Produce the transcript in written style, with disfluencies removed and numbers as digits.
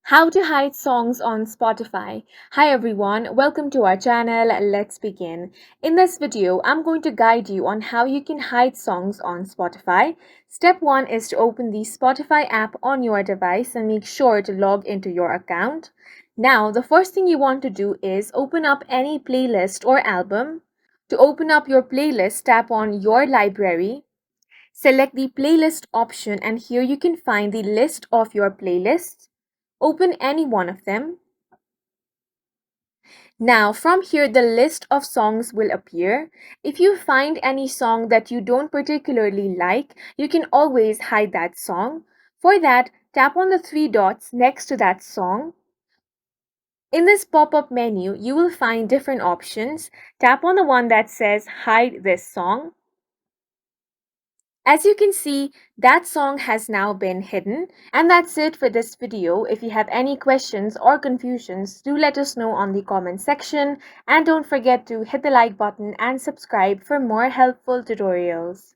How to hide songs on Spotify. Hi everyone, welcome to our channel. Let's begin. In this video, I'm going to guide you on how you can hide songs on Spotify. Step 1 is to open the Spotify app on your device and make sure to log into your account. Now, the first thing you want to do is open up any playlist or album. To open up your playlist, tap on Your Library. Select the playlist option and here you can find the list of your playlists. Open any one of them. Now from here the list of songs will appear. If you find any song that you don't particularly like, you can always hide that song. For that, tap on the three dots next to that song. In this pop-up menu, you will find different options. Tap on the one that says hide this song. As you can see, that song has now been hidden. And that's it for this video. If you have any questions or confusions, do let us know on the comment section. And don't forget to hit the like button and subscribe for more helpful tutorials.